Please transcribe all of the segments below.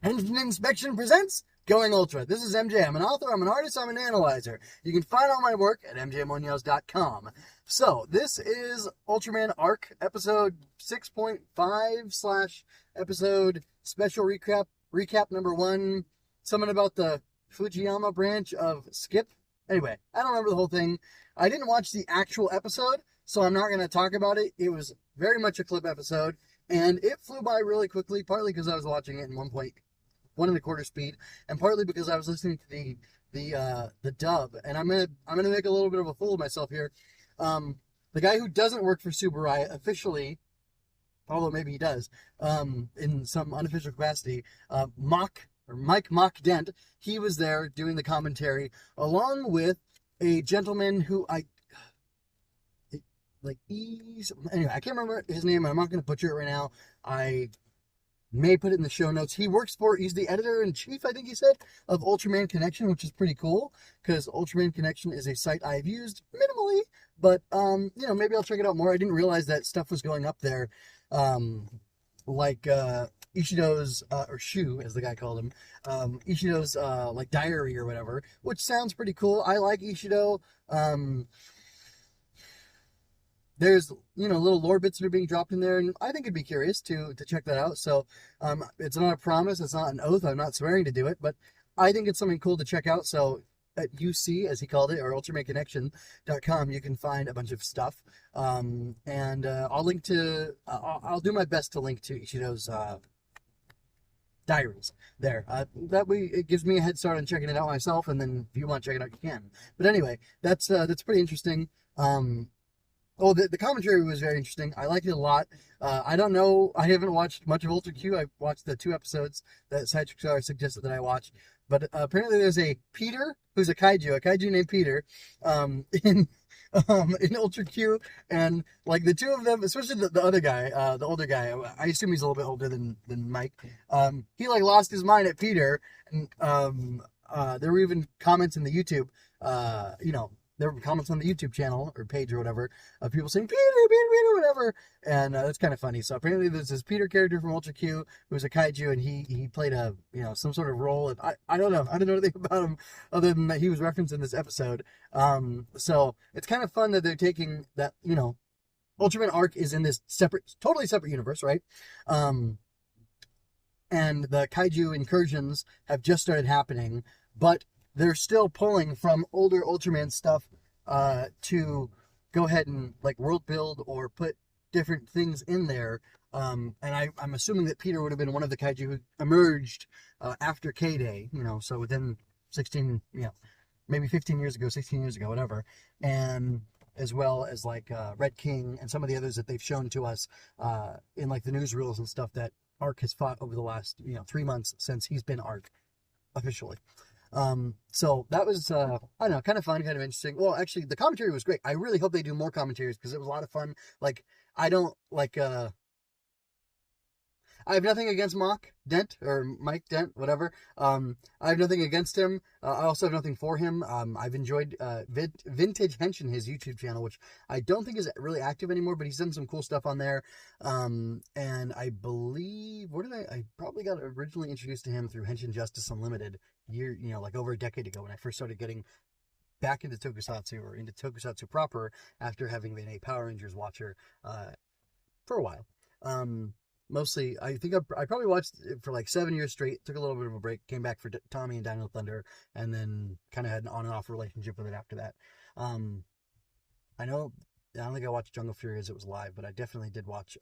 Henshin Inspection presents Going Ultra. This is MJ. I'm an author, I'm an artist, I'm an analyzer. You can find all my work at mjmunoz.com. So, this is Ultraman Arc episode 6.5 slash episode special recap number 1. Something about the Fujiyama branch of Skip. Anyway, I don't remember the whole thing. I didn't watch the actual episode, so I'm not going to talk about it. It was very much a clip episode, and it flew by really quickly, partly because I was watching it in 1.25 speed, and partly because I was listening to the dub. And I'm gonna make a little bit of a fool of myself here. The guy who doesn't work for Subaraya officially, although maybe he does, in some unofficial capacity, Mike Mock Dent, he was there doing the commentary along with a gentleman who anyway, I can't remember his name. I'm not going to butcher it right now. I may put it in the show notes. He's the editor-in-chief, I think he said, of Ultraman Connection, which is pretty cool, because Ultraman Connection is a site I've used minimally, but, maybe I'll check it out more. I didn't realize that stuff was going up there, Ishido's, or Shu, as the guy called him, Ishido's, diary or whatever, which sounds pretty cool. I like Ishido. There's, little lore bits that are being dropped in there, and I think I'd be curious to check that out. So, it's not a promise, it's not an oath, I'm not swearing to do it, but I think it's something cool to check out. So, at UC, as he called it, or ultramanconnection.com, you can find a bunch of stuff. I'll do my best to link to Ishido's, diaries there. That way, it gives me a head start on checking it out myself, and then if you want to check it out, you can. But anyway, that's pretty interesting. The commentary was very interesting. I liked it a lot. I don't know. I haven't watched much of Ultra Q. I watched the 2 episodes that Sidetrickstar suggested that I watch. But apparently there's a Peter, who's a kaiju named Peter, in Ultra Q. And, the two of them, especially the other guy, the older guy, I assume he's a little bit older than Mike. He, lost his mind at Peter. And there were even comments in the YouTube, there were comments on the YouTube channel or page or whatever of people saying Peter, whatever, and that's kind of funny. So apparently there's this Peter character from Ultra Q who's a kaiju, and he played some sort of role, and I don't know anything about him other than that he was referenced in this episode. So it's kind of fun that they're taking that, Ultraman Arc is in this totally separate universe, right? And the kaiju incursions have just started happening, but they're still pulling from older Ultraman stuff to go ahead and world build or put different things in there. And I'm assuming that Peter would have been one of the kaiju who emerged after K-Day, so within 16, maybe 15 years ago, 16 years ago, whatever. And as well as Red King and some of the others that they've shown to us in the newsreels and stuff that Arc has fought over the last 3 months since he's been Arc officially. So that was, I don't know, kind of fun, kind of interesting. Well, actually, the commentary was great. I really hope they do more commentaries because it was a lot of fun. I have nothing against Mock Dent or Mike Dent, whatever. I have nothing against him. I also have nothing for him. I've enjoyed Vintage Henshin, his YouTube channel, which I don't think is really active anymore, but he's done some cool stuff on there. And I believe, I probably got originally introduced to him through Henshin Justice Unlimited over a decade ago when I first started getting back into Tokusatsu or into Tokusatsu proper after having been a Power Rangers watcher for a while. Mostly, I think I probably watched it for 7 years straight, took a little bit of a break, came back for Tommy and Daniel Thunder, and then kind of had an on and off relationship with it after that. I don't think I watched Jungle Fury as it was live, but I definitely did watch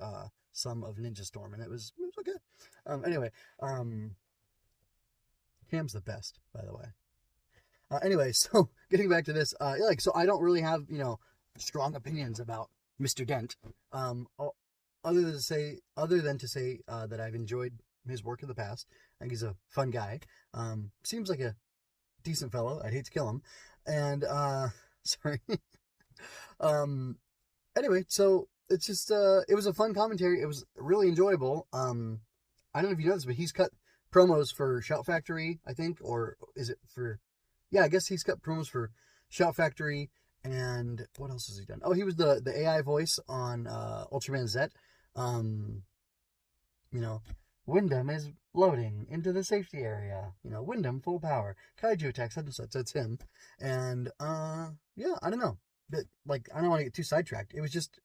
some of Ninja Storm, and it was okay. Anyway, Cam's the best, by the way. Anyway, so getting back to this, so I don't really have strong opinions about Mr. Dent. Other than to say that I've enjoyed his work in the past. I think he's a fun guy. Seems like a decent fellow. I'd hate to kill him. And sorry. Anyway, so it's just it was a fun commentary. It was really enjoyable. I don't know if you know this, but he's cut promos for Shout Factory, I think, or is it for? Yeah, I guess he's cut promos for Shout Factory. And what else has he done? Oh, he was the AI voice on Ultraman Z. Wyndham is loading into the safety area. Wyndham full power. Kaiju attacks such and such. That's him. And yeah, I don't know. But like, I don't want to get too sidetracked. It was just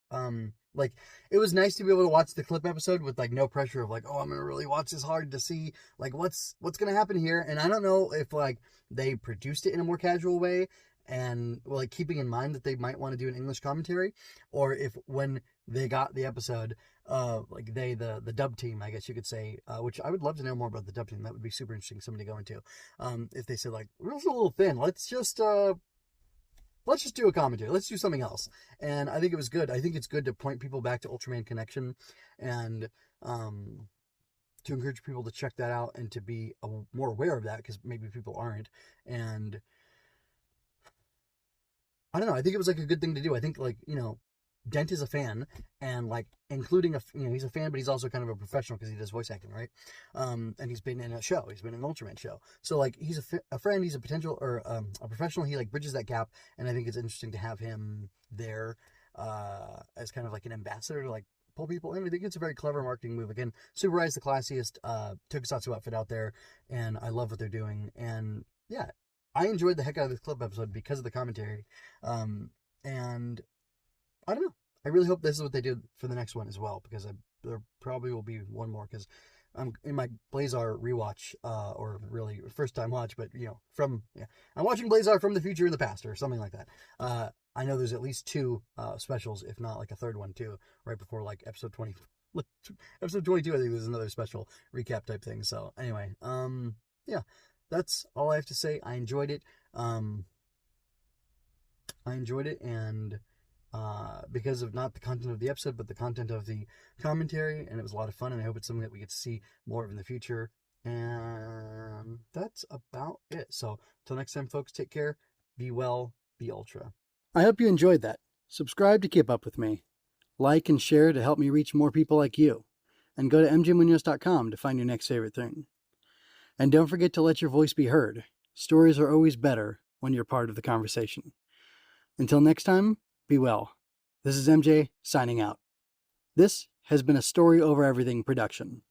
like, it was nice to be able to watch the clip episode with like no pressure of like, oh, I'm gonna really watch this hard to see like what's gonna happen here. And I don't know if like they produced it in a more casual way and like keeping in mind that they might want to do an English commentary, or if when they got the episode, like the dub team, I guess you could say, which I would love to know more about the dub team. That would be super interesting, somebody to go into. If they said like, we're a little thin, let's just do a commentary. Let's do something else. And I think it was good. I think it's good to point people back to Ultraman Connection and to encourage people to check that out and to be more aware of that, because maybe people aren't. And I don't know. I think it was like a good thing to do. I think like, Dent is a fan, and like including he's a fan, but he's also kind of a professional because he does voice acting, right? And he's been in a show. He's been in an Ultraman show. So like he's a friend. He's a potential or a professional. He like bridges that gap, and I think it's interesting to have him there as kind of like an ambassador to like pull people in. I think it's a very clever marketing move. Again, Subaru is the classiest Tokusatsu outfit out there, and I love what they're doing. And yeah, I enjoyed the heck out of this clip episode because of the commentary. And I don't know. I really hope this is what they do for the next one as well, because there probably will be one more, because I'm in my Blazar rewatch, or really first time watch, but I'm watching Blazar from the future in the past or something like that. I know there's at least 2 specials, if not like a third one too, right before like episode 20. Episode 22, I think there's another special recap type thing. So anyway, yeah, that's all I have to say. I enjoyed it. And because of not the content of the episode, but the content of the commentary, and it was a lot of fun, and I hope it's something that we get to see more of in the future. And that's about it. So till next time, folks, take care, be well, be Ultra. I hope you enjoyed that. Subscribe to keep up with me. Like and share to help me reach more people like you. And go to mjmunoz.com to find your next favorite thing. And don't forget to let your voice be heard. Stories are always better when you're part of the conversation. Until next time, be well. This is MJ signing out. This has been a Story Over Everything production.